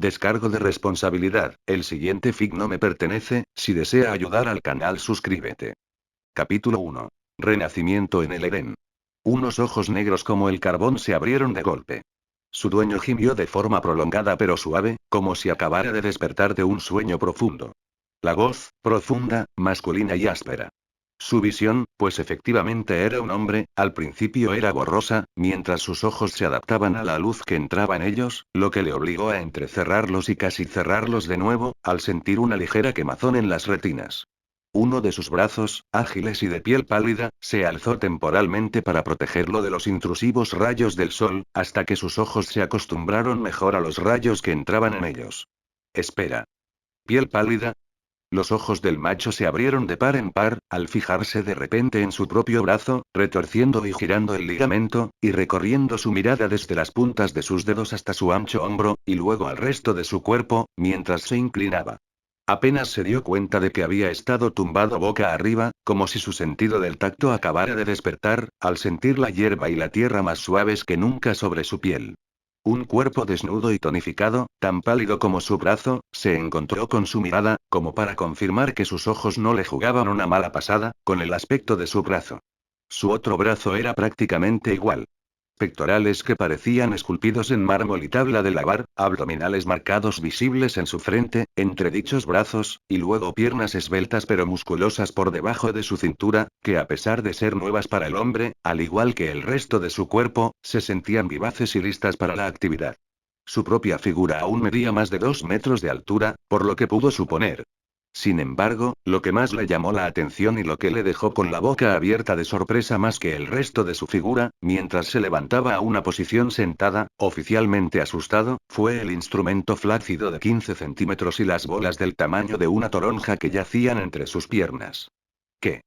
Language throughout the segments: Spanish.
Descargo de responsabilidad, el siguiente fic no me pertenece, si desea ayudar al canal suscríbete. Capítulo 1. Renacimiento en el Edén. Unos ojos negros como el carbón se abrieron de golpe. Su dueño gimió de forma prolongada pero suave, como si acabara de despertar de un sueño profundo. La voz, profunda, masculina y áspera. Su visión, pues efectivamente era un hombre, al principio era borrosa, mientras sus ojos se adaptaban a la luz que entraba en ellos, lo que le obligó a entrecerrarlos y casi cerrarlos de nuevo, al sentir una ligera quemazón en las retinas. Uno de sus brazos, ágiles y de piel pálida, se alzó temporalmente para protegerlo de los intrusivos rayos del sol, hasta que sus ojos se acostumbraron mejor a los rayos que entraban en ellos. Espera. ¿Piel pálida? Los ojos del macho se abrieron de par en par, al fijarse de repente en su propio brazo, retorciendo y girando el ligamento, y recorriendo su mirada desde las puntas de sus dedos hasta su ancho hombro, y luego al resto de su cuerpo, mientras se inclinaba. Apenas se dio cuenta de que había estado tumbado boca arriba, como si su sentido del tacto acabara de despertar, al sentir la hierba y la tierra más suaves que nunca sobre su piel. Un cuerpo desnudo y tonificado, tan pálido como su brazo, se encontró con su mirada, como para confirmar que sus ojos no le jugaban una mala pasada, con el aspecto de su brazo. Su otro brazo era prácticamente igual. Pectorales que parecían esculpidos en mármol y tabla de lavar, abdominales marcados visibles en su frente, entre dichos brazos, y luego piernas esbeltas pero musculosas por debajo de su cintura, que a pesar de ser nuevas para el hombre, al igual que el resto de su cuerpo, se sentían vivaces y listas para la actividad. Su propia figura aún medía más de 2 metros de altura, por lo que pudo suponer. Sin embargo, lo que más le llamó la atención y lo que le dejó con la boca abierta de sorpresa más que el resto de su figura, mientras se levantaba a una posición sentada, oficialmente asustado, fue el instrumento flácido de 15 centímetros y las bolas del tamaño de una toronja que yacían entre sus piernas. ¿Qué?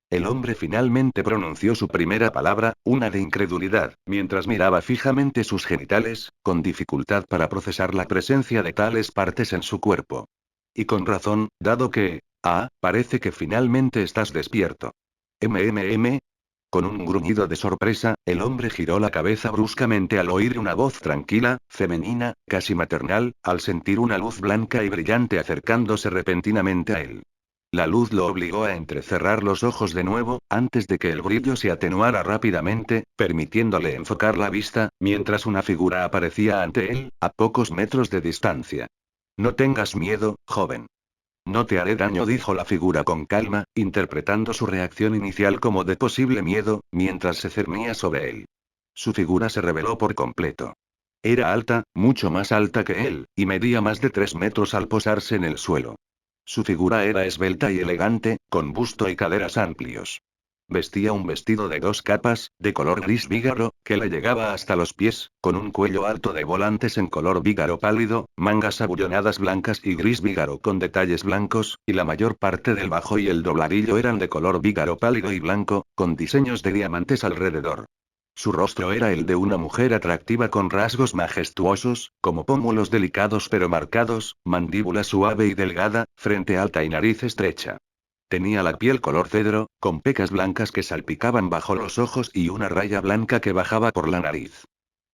El hombre finalmente pronunció su primera palabra, una de incredulidad, mientras miraba fijamente sus genitales, con dificultad para procesar la presencia de tales partes en su cuerpo. Y con razón, dado que... parece que finalmente estás despierto. MMM. Con un gruñido de sorpresa, el hombre giró la cabeza bruscamente al oír una voz tranquila, femenina, casi maternal, al sentir una luz blanca y brillante acercándose repentinamente a él. La luz lo obligó a entrecerrar los ojos de nuevo, antes de que el brillo se atenuara rápidamente, permitiéndole enfocar la vista, mientras una figura aparecía ante él, a pocos metros de distancia. No tengas miedo, joven. No te haré daño, dijo la figura con calma, interpretando su reacción inicial como de posible miedo, mientras se cernía sobre él. Su figura se reveló por completo. Era alta, mucho más alta que él, y medía más de 3 metros al posarse en el suelo. Su figura era esbelta y elegante, con busto y caderas amplios. Vestía un vestido de 2 capas, de color gris vígaro, que le llegaba hasta los pies, con un cuello alto de volantes en color vígaro pálido, mangas abullonadas blancas y gris vígaro con detalles blancos, y la mayor parte del bajo y el dobladillo eran de color vígaro pálido y blanco, con diseños de diamantes alrededor. Su rostro era el de una mujer atractiva con rasgos majestuosos, como pómulos delicados pero marcados, mandíbula suave y delgada, frente alta y nariz estrecha. Tenía la piel color cedro, con pecas blancas que salpicaban bajo los ojos y una raya blanca que bajaba por la nariz.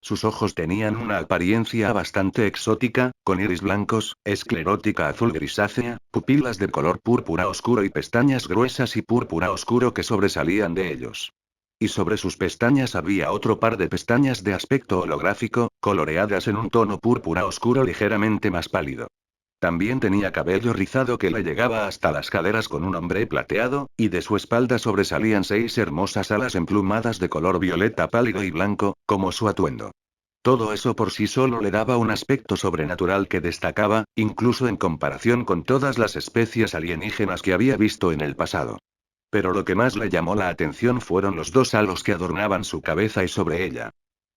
Sus ojos tenían una apariencia bastante exótica, con iris blancos, esclerótica azul grisácea, pupilas de color púrpura oscuro y pestañas gruesas y púrpura oscuro que sobresalían de ellos. Y sobre sus pestañas había otro par de pestañas de aspecto holográfico, coloreadas en un tono púrpura oscuro ligeramente más pálido. También tenía cabello rizado que le llegaba hasta las caderas con un ombre plateado, y de su espalda sobresalían 6 hermosas alas emplumadas de color violeta pálido y blanco, como su atuendo. Todo eso por sí solo le daba un aspecto sobrenatural que destacaba, incluso en comparación con todas las especies alienígenas que había visto en el pasado. Pero lo que más le llamó la atención fueron los 2 halos que adornaban su cabeza y sobre ella.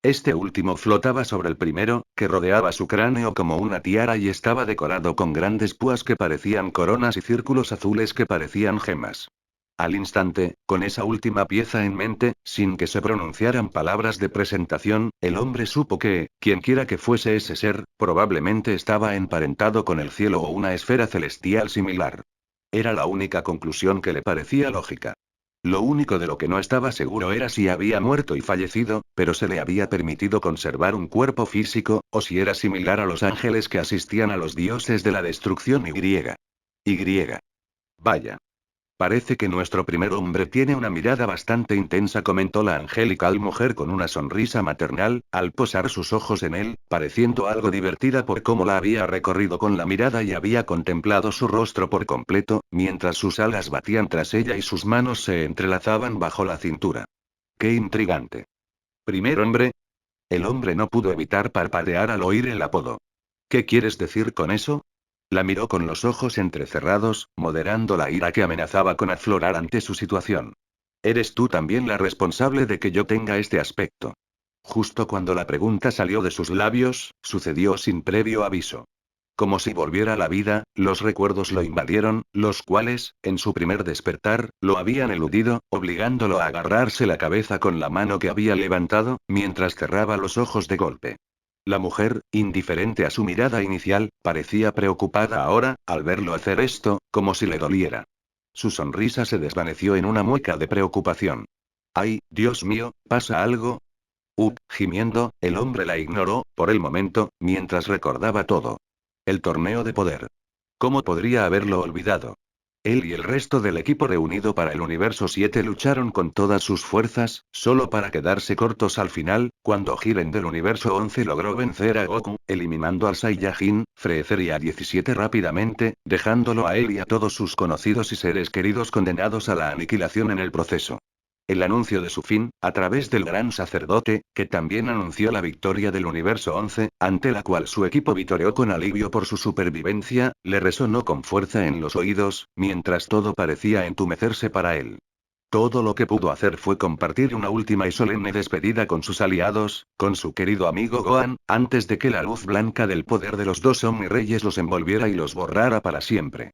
Este último flotaba sobre el primero, que rodeaba su cráneo como una tiara y estaba decorado con grandes púas que parecían coronas y círculos azules que parecían gemas. Al instante, con esa última pieza en mente, sin que se pronunciaran palabras de presentación, el hombre supo que, quienquiera que fuese ese ser, probablemente estaba emparentado con el cielo o una esfera celestial similar. Era la única conclusión que le parecía lógica. Lo único de lo que no estaba seguro era si había muerto y fallecido, pero se le había permitido conservar un cuerpo físico, o si era similar a los ángeles que asistían a los dioses de la destrucción Y. Vaya. Parece que nuestro primer hombre tiene una mirada bastante intensa, comentó la angelical mujer con una sonrisa maternal, al posar sus ojos en él, pareciendo algo divertida por cómo la había recorrido con la mirada y había contemplado su rostro por completo, mientras sus alas batían tras ella y sus manos se entrelazaban bajo la cintura. ¡Qué intrigante! ¿Primer hombre? El hombre no pudo evitar parpadear al oír el apodo. ¿Qué quieres decir con eso? La miró con los ojos entrecerrados, moderando la ira que amenazaba con aflorar ante su situación. ¿Eres tú también la responsable de que yo tenga este aspecto? Justo cuando la pregunta salió de sus labios, sucedió sin previo aviso. Como si volviera a la vida, los recuerdos lo invadieron, los cuales, en su primer despertar, lo habían eludido, obligándolo a agarrarse la cabeza con la mano que había levantado, mientras cerraba los ojos de golpe. La mujer, indiferente a su mirada inicial, parecía preocupada ahora, al verlo hacer esto, como si le doliera. Su sonrisa se desvaneció en una mueca de preocupación. ¡Ay, Dios mío, pasa algo! Gimiendo, el hombre la ignoró, por el momento, mientras recordaba todo. El torneo de poder. ¿Cómo podría haberlo olvidado? Él y el resto del equipo reunido para el Universo 7 lucharon con todas sus fuerzas, solo para quedarse cortos al final, cuando Jiren del Universo 11 logró vencer a Goku, eliminando al Saiyajin, Freezer y a 17 rápidamente, dejándolo a él y a todos sus conocidos y seres queridos condenados a la aniquilación en el proceso. El anuncio de su fin, a través del gran sacerdote, que también anunció la victoria del Universo 11, ante la cual su equipo vitoreó con alivio por su supervivencia, le resonó con fuerza en los oídos, mientras todo parecía entumecerse para él. Todo lo que pudo hacer fue compartir una última y solemne despedida con sus aliados, con su querido amigo Gohan, antes de que la luz blanca del poder de los dos Omnireyes los envolviera y los borrara para siempre.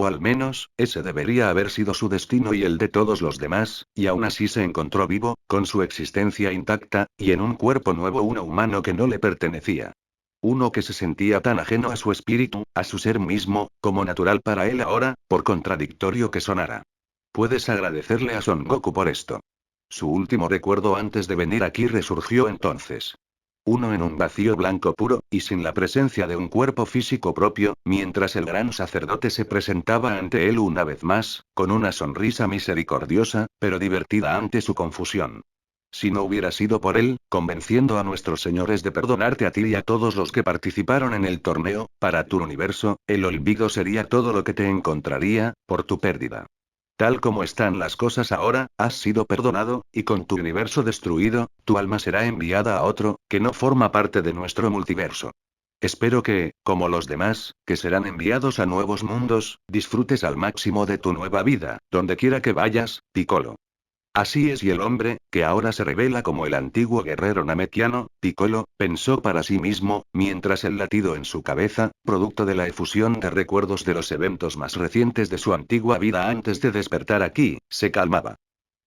O al menos, ese debería haber sido su destino y el de todos los demás, y aún así se encontró vivo, con su existencia intacta, y en un cuerpo nuevo, uno humano que no le pertenecía. Uno que se sentía tan ajeno a su espíritu, a su ser mismo, como natural para él ahora, por contradictorio que sonara. Puedes agradecerle a Son Goku por esto. Su último recuerdo antes de venir aquí resurgió entonces. Uno en un vacío blanco puro, y sin la presencia de un cuerpo físico propio, mientras el gran sacerdote se presentaba ante él una vez más, con una sonrisa misericordiosa, pero divertida ante su confusión. Si no hubiera sido por él, convenciendo a nuestros señores de perdonarte a ti y a todos los que participaron en el torneo, para tu universo, el olvido sería todo lo que te encontraría, por tu pérdida. Tal como están las cosas ahora, has sido perdonado, y con tu universo destruido, tu alma será enviada a otro, que no forma parte de nuestro multiverso. Espero que, como los demás, que serán enviados a nuevos mundos, disfrutes al máximo de tu nueva vida, donde quiera que vayas, Piccolo. Así es, y el hombre, que ahora se revela como el antiguo guerrero namekiano, Piccolo, pensó para sí mismo, mientras el latido en su cabeza, producto de la efusión de recuerdos de los eventos más recientes de su antigua vida antes de despertar aquí, se calmaba.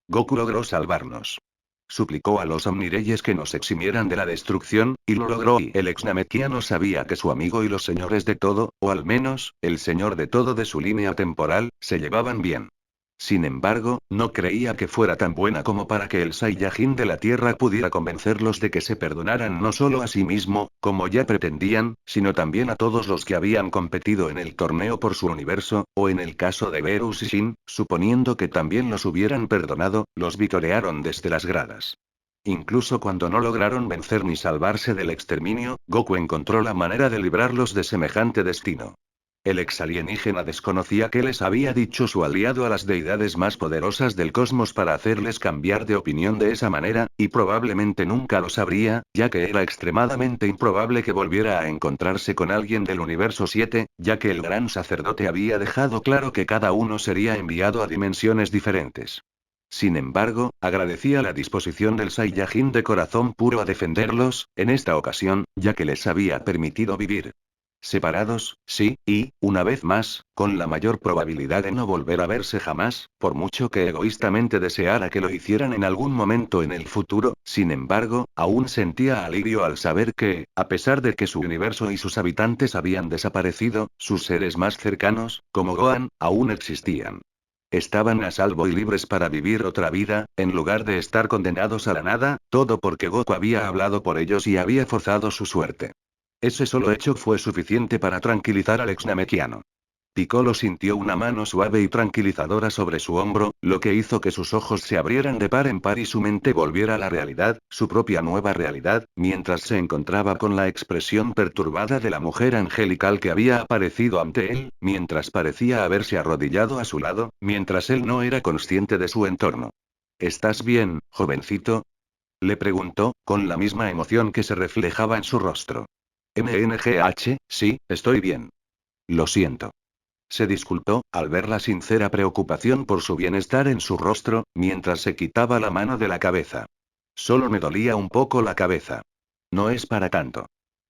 Goku logró salvarnos. Suplicó a los Omnireyes que nos eximieran de la destrucción, y lo logró, y el ex namekiano sabía que su amigo y los señores de todo, o al menos, el señor de todo de su línea temporal, se llevaban bien. Sin embargo, no creía que fuera tan buena como para que el Saiyajin de la Tierra pudiera convencerlos de que se perdonaran no solo a sí mismo, como ya pretendían, sino también a todos los que habían competido en el torneo por su universo, o en el caso de Beerus y Shin, suponiendo que también los hubieran perdonado, los vitorearon desde las gradas. Incluso cuando no lograron vencer ni salvarse del exterminio, Goku encontró la manera de librarlos de semejante destino. El ex alienígena desconocía qué les había dicho su aliado a las deidades más poderosas del cosmos para hacerles cambiar de opinión de esa manera, y probablemente nunca lo sabría, ya que era extremadamente improbable que volviera a encontrarse con alguien del universo 7, ya que el gran sacerdote había dejado claro que cada uno sería enviado a dimensiones diferentes. Sin embargo, agradecía la disposición del Saiyajin de corazón puro a defenderlos, en esta ocasión, ya que les había permitido vivir. Separados, sí, y, una vez más, con la mayor probabilidad de no volver a verse jamás, por mucho que egoístamente deseara que lo hicieran en algún momento en el futuro, sin embargo, aún sentía alivio al saber que, a pesar de que su universo y sus habitantes habían desaparecido, sus seres más cercanos, como Gohan, aún existían. Estaban a salvo y libres para vivir otra vida, en lugar de estar condenados a la nada, todo porque Goku había hablado por ellos y había forzado su suerte. Ese solo hecho fue suficiente para tranquilizar al ex Namekiano. Piccolo sintió una mano suave y tranquilizadora sobre su hombro, lo que hizo que sus ojos se abrieran de par en par y su mente volviera a la realidad, su propia nueva realidad, mientras se encontraba con la expresión perturbada de la mujer angelical que había aparecido ante él, mientras parecía haberse arrodillado a su lado, mientras él no era consciente de su entorno. ¿Estás bien, jovencito? Le preguntó, con la misma emoción que se reflejaba en su rostro. MNGH, sí, estoy bien. Lo siento. Se disculpó, al ver la sincera preocupación por su bienestar en su rostro, mientras se quitaba la mano de la cabeza. Solo me dolía un poco la cabeza. No es para tanto.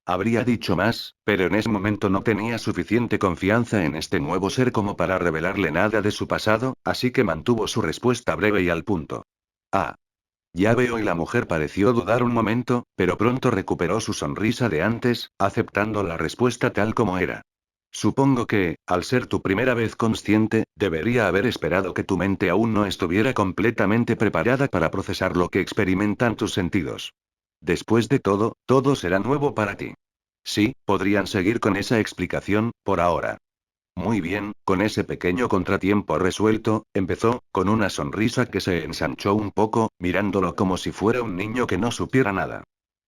Habría dicho más, pero en ese momento no tenía suficiente confianza en este nuevo ser como para revelarle nada de su pasado, así que mantuvo su respuesta breve y al punto. Ah. Ya veo, y la mujer pareció dudar un momento, pero pronto recuperó su sonrisa de antes, aceptando la respuesta tal como era. Supongo que, al ser tu primera vez consciente, debería haber esperado que tu mente aún no estuviera completamente preparada para procesar lo que experimentan tus sentidos. Después de todo, todo será nuevo para ti. Sí, podrían seguir con esa explicación, por ahora. Muy bien, con ese pequeño contratiempo resuelto, empezó, con una sonrisa que se ensanchó un poco, mirándolo como si fuera un niño que no supiera nada.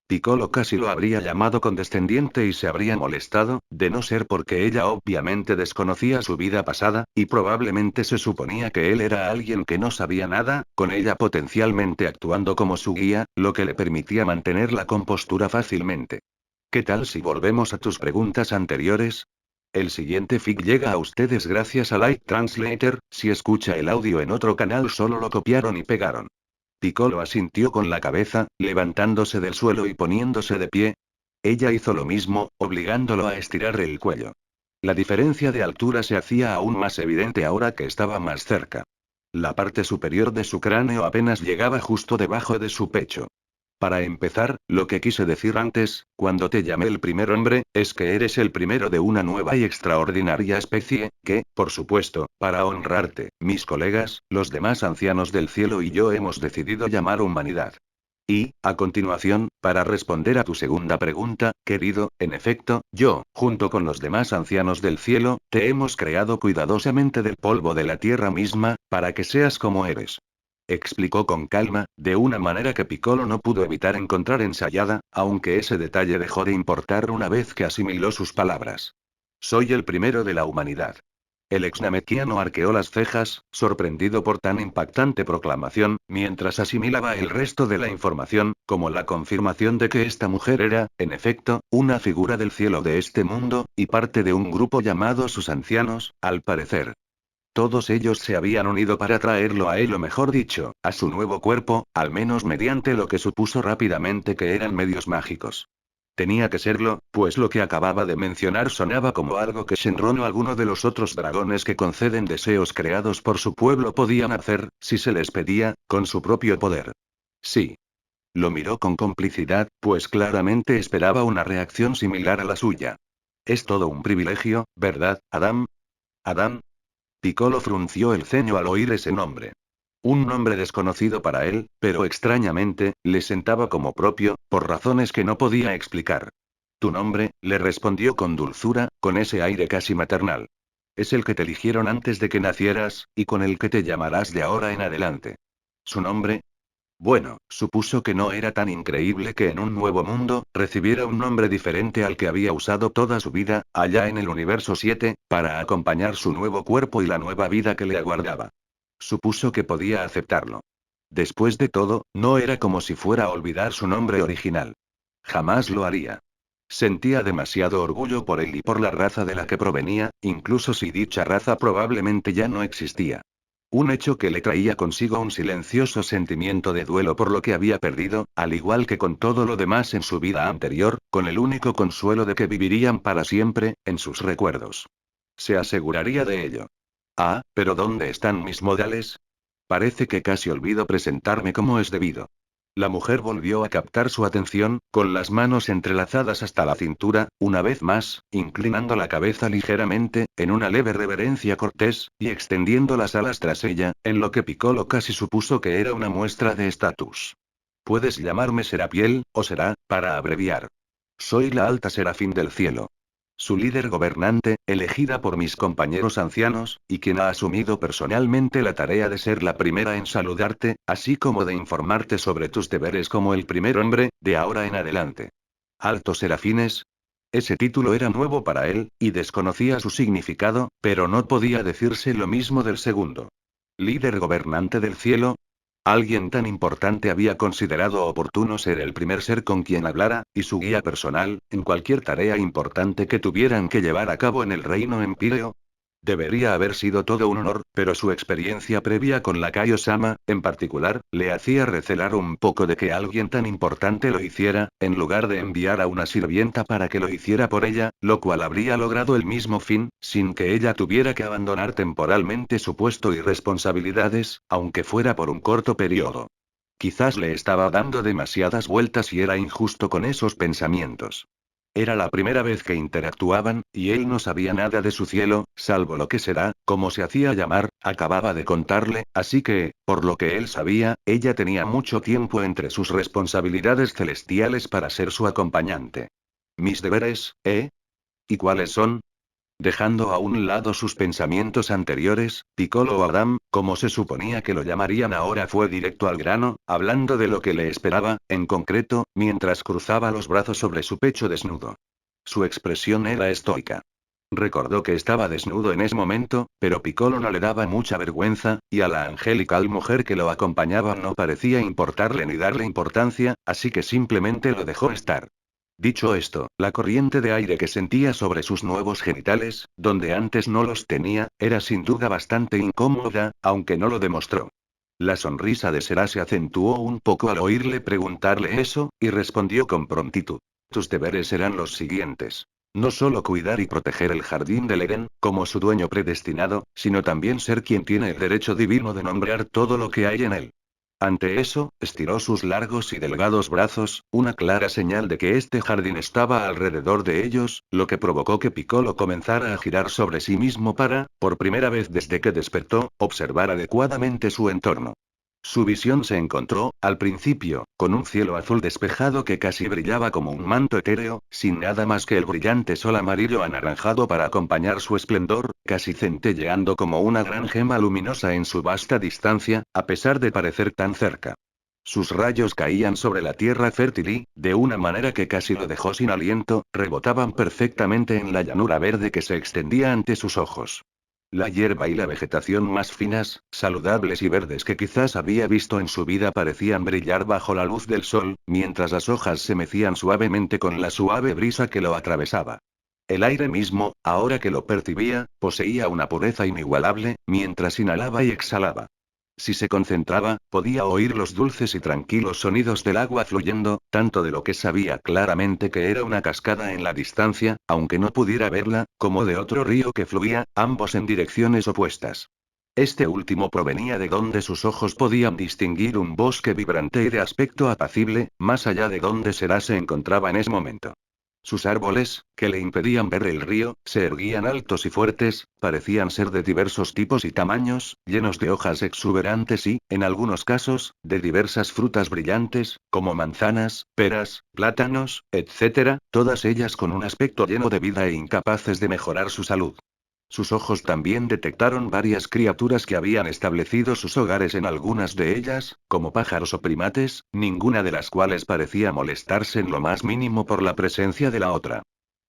Piccolo casi lo habría llamado condescendiente y se habría molestado, de no ser porque ella obviamente desconocía su vida pasada, y probablemente se suponía que él era alguien que no sabía nada, con ella potencialmente actuando como su guía, lo que le permitía mantener la compostura fácilmente. ¿Qué tal si volvemos a tus preguntas anteriores? El siguiente fic llega a ustedes gracias a Light Translator, si escucha el audio en otro canal solo lo copiaron y pegaron. Piccolo asintió con la cabeza, levantándose del suelo y poniéndose de pie. Ella hizo lo mismo, obligándolo a estirar el cuello. La diferencia de altura se hacía aún más evidente ahora que estaba más cerca. La parte superior de su cráneo apenas llegaba justo debajo de su pecho. Para empezar, lo que quise decir antes, cuando te llamé el primer hombre, es que eres el primero de una nueva y extraordinaria especie, que, por supuesto, para honrarte, mis colegas, los demás ancianos del cielo y yo hemos decidido llamar humanidad. Y, a continuación, para responder a tu segunda pregunta, querido, en efecto, yo, junto con los demás ancianos del cielo, te hemos creado cuidadosamente del polvo de la tierra misma, para que seas como eres. Explicó con calma, de una manera que Piccolo no pudo evitar encontrar ensayada, aunque ese detalle dejó de importar una vez que asimiló sus palabras. Soy el primero de la humanidad. El exnamekiano arqueó las cejas, sorprendido por tan impactante proclamación, mientras asimilaba el resto de la información, como la confirmación de que esta mujer era, en efecto, una figura del cielo de este mundo, y parte de un grupo llamado sus ancianos, al parecer. Todos ellos se habían unido para traerlo a él, o mejor dicho, a su nuevo cuerpo, al menos mediante lo que supuso rápidamente que eran medios mágicos. Tenía que serlo, pues lo que acababa de mencionar sonaba como algo que Shenron o alguno de los otros dragones que conceden deseos creados por su pueblo podían hacer, si se les pedía, con su propio poder. Sí. Lo miró con complicidad, pues claramente esperaba una reacción similar a la suya. Es todo un privilegio, ¿verdad, Adam? Adam. Piccolo frunció el ceño al oír ese nombre. Un nombre desconocido para él, pero extrañamente, le sentaba como propio, por razones que no podía explicar. Tu nombre, le respondió con dulzura, con ese aire casi maternal. Es el que te eligieron antes de que nacieras, y con el que te llamarás de ahora en adelante. ¿Su nombre? Bueno, supuso que no era tan increíble que en un nuevo mundo, recibiera un nombre diferente al que había usado toda su vida, allá en el universo 7, para acompañar su nuevo cuerpo y la nueva vida que le aguardaba. Supuso que podía aceptarlo. Después de todo, no era como si fuera a olvidar su nombre original. Jamás lo haría. Sentía demasiado orgullo por él y por la raza de la que provenía, incluso si dicha raza probablemente ya no existía. Un hecho que le traía consigo un silencioso sentimiento de duelo por lo que había perdido, al igual que con todo lo demás en su vida anterior, con el único consuelo de que vivirían para siempre, en sus recuerdos. Se aseguraría de ello. Ah, pero ¿dónde están mis modales? Parece que casi olvido presentarme como es debido. La mujer volvió a captar su atención, con las manos entrelazadas hasta la cintura, una vez más, inclinando la cabeza ligeramente, en una leve reverencia cortés, y extendiendo las alas tras ella, en lo que Piccolo casi supuso que era una muestra de estatus. Puedes llamarme Serapiel, o Será, para abreviar. Soy la alta serafín del cielo. Su líder gobernante, elegida por mis compañeros ancianos, y quien ha asumido personalmente la tarea de ser la primera en saludarte, así como de informarte sobre tus deberes como el primer hombre, de ahora en adelante. ¿Altos serafines? Ese título era nuevo para él, y desconocía su significado, pero no podía decirse lo mismo del segundo. ¿Líder gobernante del cielo? Alguien tan importante había considerado oportuno ser el primer ser con quien hablara, y su guía personal, en cualquier tarea importante que tuvieran que llevar a cabo en el reino empíreo. Debería haber sido todo un honor, pero su experiencia previa con la Kaio-sama, en particular, le hacía recelar un poco de que alguien tan importante lo hiciera, en lugar de enviar a una sirvienta para que lo hiciera por ella, lo cual habría logrado el mismo fin, sin que ella tuviera que abandonar temporalmente su puesto y responsabilidades, aunque fuera por un corto periodo. Quizás le estaba dando demasiadas vueltas y era injusto con esos pensamientos. Era la primera vez que interactuaban, y él no sabía nada de su cielo, salvo lo que será, como se hacía llamar, acababa de contarle, así que, por lo que él sabía, ella tenía mucho tiempo entre sus responsabilidades celestiales para ser su acompañante. ¿Mis deberes, eh? ¿Y cuáles son? Dejando a un lado sus pensamientos anteriores, Piccolo Adam, como se suponía que lo llamarían ahora, fue directo al grano, hablando de lo que le esperaba, en concreto, mientras cruzaba los brazos sobre su pecho desnudo. Su expresión era estoica. Recordó que estaba desnudo en ese momento, pero Piccolo no le daba mucha vergüenza, y a la angelical mujer que lo acompañaba no parecía importarle ni darle importancia, así que simplemente lo dejó estar. Dicho esto, la corriente de aire que sentía sobre sus nuevos genitales, donde antes no los tenía, era sin duda bastante incómoda, aunque no lo demostró. La sonrisa de Será se acentuó un poco al oírle preguntarle eso, y respondió con prontitud. Tus deberes serán los siguientes. No solo cuidar y proteger el jardín del Edén, como su dueño predestinado, sino también ser quien tiene el derecho divino de nombrar todo lo que hay en él. Ante eso, estiró sus largos y delgados brazos, una clara señal de que este jardín estaba alrededor de ellos, lo que provocó que Piccolo comenzara a girar sobre sí mismo para, por primera vez desde que despertó, observar adecuadamente su entorno. Su visión se encontró, al principio, con un cielo azul despejado que casi brillaba como un manto etéreo, sin nada más que el brillante sol amarillo anaranjado para acompañar su esplendor, casi centelleando como una gran gema luminosa en su vasta distancia, a pesar de parecer tan cerca. Sus rayos caían sobre la tierra fértil y, de una manera que casi lo dejó sin aliento, rebotaban perfectamente en la llanura verde que se extendía ante sus ojos. La hierba y la vegetación más finas, saludables y verdes que quizás había visto en su vida parecían brillar bajo la luz del sol, mientras las hojas se mecían suavemente con la suave brisa que lo atravesaba. El aire mismo, ahora que lo percibía, poseía una pureza inigualable, mientras inhalaba y exhalaba. Si se concentraba, podía oír los dulces y tranquilos sonidos del agua fluyendo, tanto de lo que sabía claramente que era una cascada en la distancia, aunque no pudiera verla, como de otro río que fluía, ambos en direcciones opuestas. Este último provenía de donde sus ojos podían distinguir un bosque vibrante y de aspecto apacible, más allá de donde Será se encontraba en ese momento. Sus árboles, que le impedían ver el río, se erguían altos y fuertes, parecían ser de diversos tipos y tamaños, llenos de hojas exuberantes y, en algunos casos, de diversas frutas brillantes, como manzanas, peras, plátanos, etc., todas ellas con un aspecto lleno de vida e incapaces de mejorar su salud. Sus ojos también detectaron varias criaturas que habían establecido sus hogares en algunas de ellas, como pájaros o primates, ninguna de las cuales parecía molestarse en lo más mínimo por la presencia de la otra.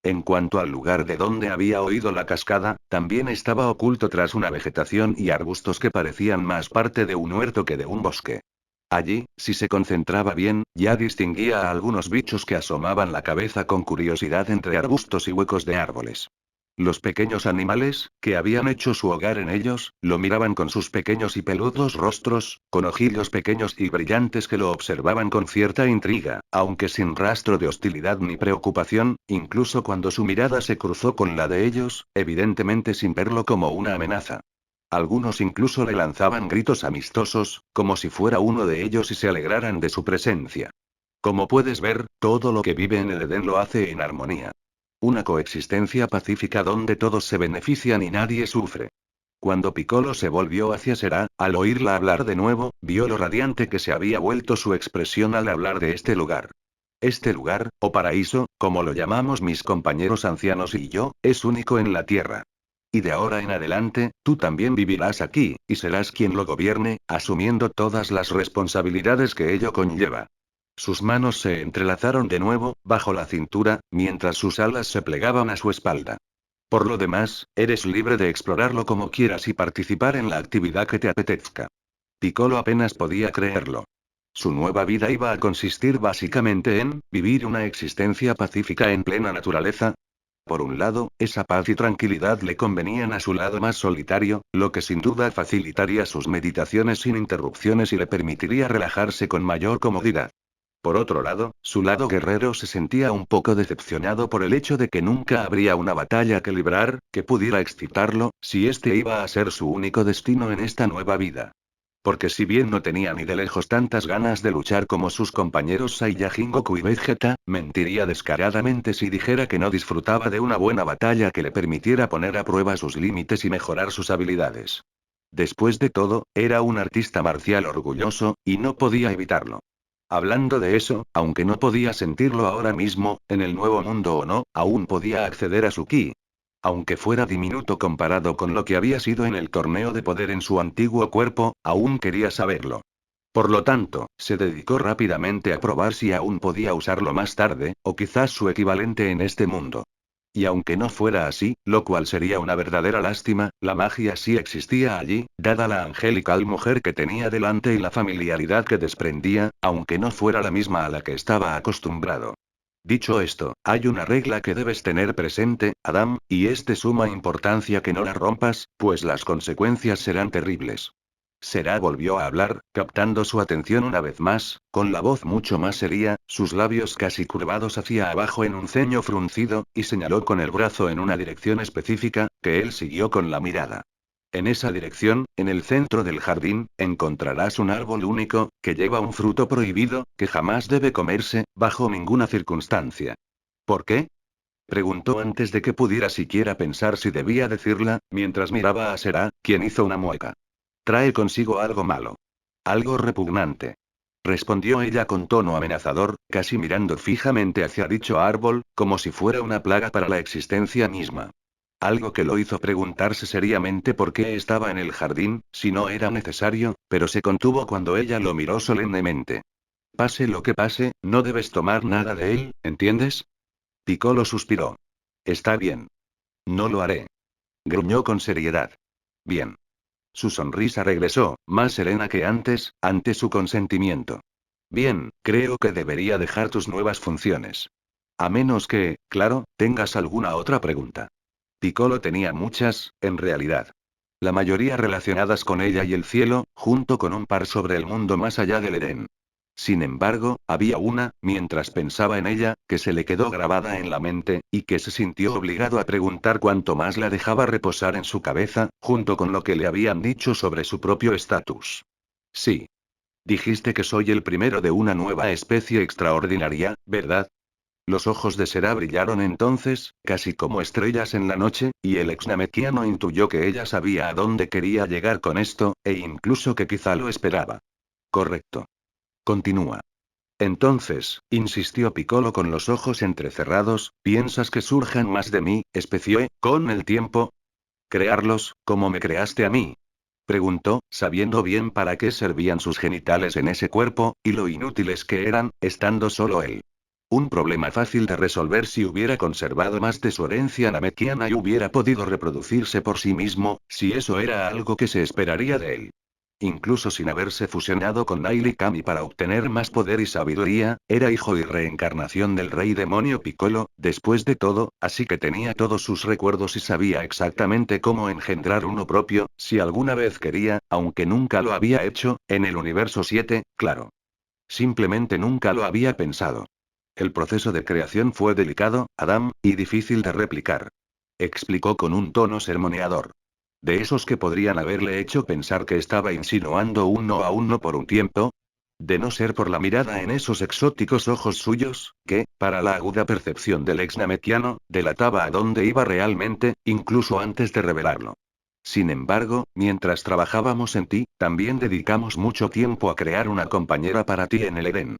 En cuanto al lugar de donde había oído la cascada, también estaba oculto tras una vegetación y arbustos que parecían más parte de un huerto que de un bosque. Allí, si se concentraba bien, ya distinguía a algunos bichos que asomaban la cabeza con curiosidad entre arbustos y huecos de árboles. Los pequeños animales, que habían hecho su hogar en ellos, lo miraban con sus pequeños y peludos rostros, con ojillos pequeños y brillantes que lo observaban con cierta intriga, aunque sin rastro de hostilidad ni preocupación, incluso cuando su mirada se cruzó con la de ellos, evidentemente sin verlo como una amenaza. Algunos incluso le lanzaban gritos amistosos, como si fuera uno de ellos y se alegraran de su presencia. Como puedes ver, todo lo que vive en el Edén lo hace en armonía. Una coexistencia pacífica donde todos se benefician y nadie sufre. Cuando Piccolo se volvió hacia Será, al oírla hablar de nuevo, vio lo radiante que se había vuelto su expresión al hablar de este lugar. Este lugar, o paraíso, como lo llamamos mis compañeros ancianos y yo, es único en la Tierra. Y de ahora en adelante, tú también vivirás aquí, y serás quien lo gobierne, asumiendo todas las responsabilidades que ello conlleva. Sus manos se entrelazaron de nuevo, bajo la cintura, mientras sus alas se plegaban a su espalda. Por lo demás, eres libre de explorarlo como quieras y participar en la actividad que te apetezca. Piccolo apenas podía creerlo. Su nueva vida iba a consistir básicamente en vivir una existencia pacífica en plena naturaleza. Por un lado, esa paz y tranquilidad le convenían a su lado más solitario, lo que sin duda facilitaría sus meditaciones sin interrupciones y le permitiría relajarse con mayor comodidad. Por otro lado, su lado guerrero se sentía un poco decepcionado por el hecho de que nunca habría una batalla que librar, que pudiera excitarlo, si este iba a ser su único destino en esta nueva vida. Porque si bien no tenía ni de lejos tantas ganas de luchar como sus compañeros Saiyajin Goku y Vegeta, mentiría descaradamente si dijera que no disfrutaba de una buena batalla que le permitiera poner a prueba sus límites y mejorar sus habilidades. Después de todo, era un artista marcial orgulloso, y no podía evitarlo. Hablando de eso, aunque no podía sentirlo ahora mismo, en el nuevo mundo o no, aún podía acceder a su ki. Aunque fuera diminuto comparado con lo que había sido en el torneo de poder en su antiguo cuerpo, aún quería saberlo. Por lo tanto, se dedicó rápidamente a probar si aún podía usarlo más tarde, o quizás su equivalente en este mundo. Y aunque no fuera así, lo cual sería una verdadera lástima, la magia sí existía allí, dada la angelical mujer que tenía delante y la familiaridad que desprendía, aunque no fuera la misma a la que estaba acostumbrado. Dicho esto, hay una regla que debes tener presente, Adam, y es de suma importancia que no la rompas, pues las consecuencias serán terribles. Será volvió a hablar, captando su atención una vez más, con la voz mucho más seria, sus labios casi curvados hacia abajo en un ceño fruncido, y señaló con el brazo en una dirección específica, que él siguió con la mirada. En esa dirección, en el centro del jardín, encontrarás un árbol único, que lleva un fruto prohibido, que jamás debe comerse, bajo ninguna circunstancia. ¿Por qué? Preguntó antes de que pudiera siquiera pensar si debía decirla, mientras miraba a Será, quien hizo una mueca. Trae consigo algo malo. Algo repugnante. Respondió ella con tono amenazador, casi mirando fijamente hacia dicho árbol, como si fuera una plaga para la existencia misma. Algo que lo hizo preguntarse seriamente por qué estaba en el jardín, si no era necesario, pero se contuvo cuando ella lo miró solemnemente. Pase lo que pase, no debes tomar nada de él, ¿entiendes? Piccolo suspiró. Está bien. No lo haré. Gruñó con seriedad. Bien. Su sonrisa regresó, más serena que antes, ante su consentimiento. Bien, creo que debería dejar tus nuevas funciones. A menos que, claro, tengas alguna otra pregunta. Piccolo tenía muchas, en realidad. La mayoría relacionadas con ella y el cielo, junto con un par sobre el mundo más allá del Edén. Sin embargo, había una, mientras pensaba en ella, que se le quedó grabada en la mente, y que se sintió obligado a preguntar cuanto más la dejaba reposar en su cabeza, junto con lo que le habían dicho sobre su propio estatus. Sí. Dijiste que soy el primero de una nueva especie extraordinaria, ¿verdad? Los ojos de Será brillaron entonces, casi como estrellas en la noche, y el ex Namekiano intuyó que ella sabía a dónde quería llegar con esto, e incluso que quizá lo esperaba. Correcto. Continúa. Entonces, insistió Piccolo con los ojos entrecerrados, ¿piensas que surjan más de mí, especie, con el tiempo? ¿Crearlos, como me creaste a mí? Preguntó, sabiendo bien para qué servían sus genitales en ese cuerpo, y lo inútiles que eran, estando solo él. Un problema fácil de resolver si hubiera conservado más de su herencia namekiana y hubiera podido reproducirse por sí mismo, si eso era algo que se esperaría de él. Incluso sin haberse fusionado con Nail y Kami para obtener más poder y sabiduría, era hijo y reencarnación del rey demonio Piccolo, después de todo, así que tenía todos sus recuerdos y sabía exactamente cómo engendrar uno propio, si alguna vez quería, aunque nunca lo había hecho, en el universo 7, claro. Simplemente nunca lo había pensado. El proceso de creación fue delicado, Adam, y difícil de replicar. Explicó con un tono sermoneador. De esos que podrían haberle hecho pensar que estaba insinuando un no a un no por un tiempo. De no ser por la mirada en esos exóticos ojos suyos, que, para la aguda percepción del ex namekiano, delataba a dónde iba realmente, incluso antes de revelarlo. Sin embargo, mientras trabajábamos en ti, también dedicamos mucho tiempo a crear una compañera para ti en el Edén.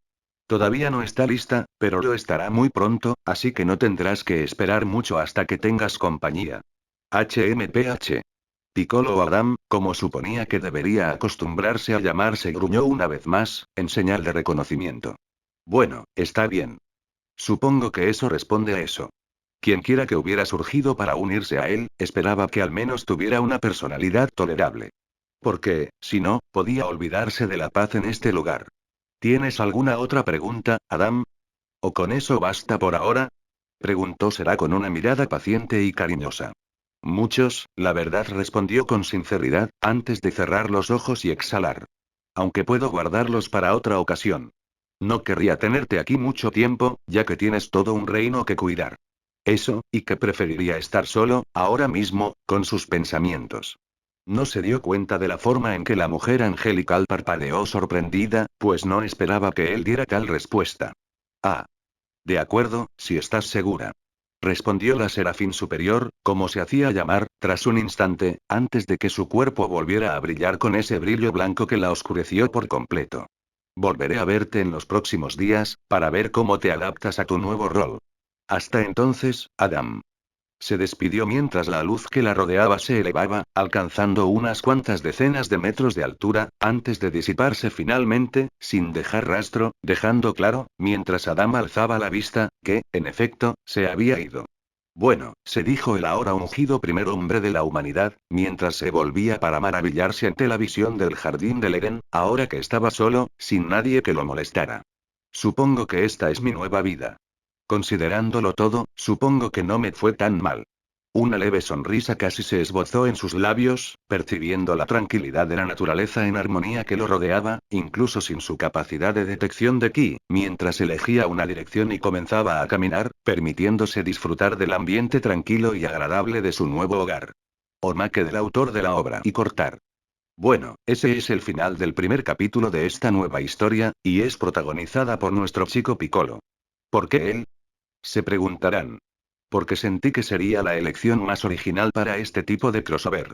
Todavía no está lista, pero lo estará muy pronto, así que no tendrás que esperar mucho hasta que tengas compañía. HMPH. Piccolo Adam, como suponía que debería acostumbrarse a llamarse, gruñó una vez más, en señal de reconocimiento. Bueno, está bien. Supongo que eso responde a eso. Quienquiera que hubiera surgido para unirse a él, esperaba que al menos tuviera una personalidad tolerable. Porque, si no, podía olvidarse de la paz en este lugar. ¿Tienes alguna otra pregunta, Adam? ¿O con eso basta por ahora? Preguntó Será con una mirada paciente y cariñosa. Muchos, la verdad, respondió con sinceridad, antes de cerrar los ojos y exhalar. Aunque puedo guardarlos para otra ocasión. No querría tenerte aquí mucho tiempo, ya que tienes todo un reino que cuidar. Eso, y que preferiría estar solo, ahora mismo, con sus pensamientos. No se dio cuenta de la forma en que la mujer angelical parpadeó sorprendida, pues no esperaba que él diera tal respuesta. Ah. De acuerdo, si estás segura. Respondió la serafín superior, como se hacía llamar, tras un instante, antes de que su cuerpo volviera a brillar con ese brillo blanco que la oscureció por completo. Volveré a verte en los próximos días, para ver cómo te adaptas a tu nuevo rol. Hasta entonces, Adam. Se despidió mientras la luz que la rodeaba se elevaba, alcanzando unas cuantas decenas de metros de altura, antes de disiparse finalmente, sin dejar rastro, dejando claro, mientras Adam alzaba la vista, que, en efecto, se había ido. Bueno, se dijo el ahora ungido primer hombre de la humanidad, mientras se volvía para maravillarse ante la visión del jardín del Edén, ahora que estaba solo, sin nadie que lo molestara. Supongo que esta es mi nueva vida. Considerándolo todo, supongo que no me fue tan mal. Una leve sonrisa casi se esbozó en sus labios, percibiendo la tranquilidad de la naturaleza en armonía que lo rodeaba, incluso sin su capacidad de detección de ki, mientras elegía una dirección y comenzaba a caminar, permitiéndose disfrutar del ambiente tranquilo y agradable de su nuevo hogar. Ormaque del autor de la obra y cortar. Bueno, ese es el final del primer capítulo de esta nueva historia, y es protagonizada por nuestro chico Piccolo. ¿Por qué él? Se preguntarán. Porque sentí que sería la elección más original para este tipo de crossover.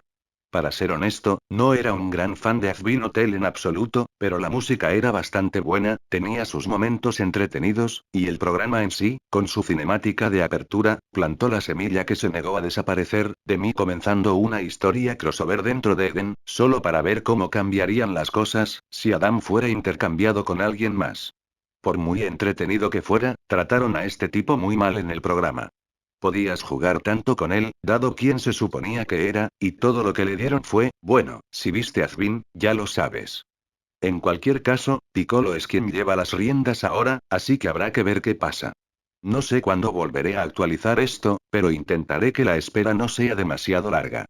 Para ser honesto, no era un gran fan de Azbin Hotel en absoluto, pero la música era bastante buena, tenía sus momentos entretenidos, y el programa en sí, con su cinemática de apertura, plantó la semilla que se negó a desaparecer, de mí comenzando una historia crossover dentro de Eden, solo para ver cómo cambiarían las cosas, si Adam fuera intercambiado con alguien más. Por muy entretenido que fuera, trataron a este tipo muy mal en el programa. Podías jugar tanto con él, dado quién se suponía que era, y todo lo que le dieron fue, bueno, si viste a Azbin, ya lo sabes. En cualquier caso, Piccolo es quien lleva las riendas ahora, así que habrá que ver qué pasa. No sé cuándo volveré a actualizar esto, pero intentaré que la espera no sea demasiado larga.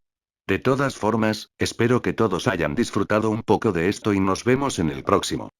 De todas formas, espero que todos hayan disfrutado un poco de esto y nos vemos en el próximo.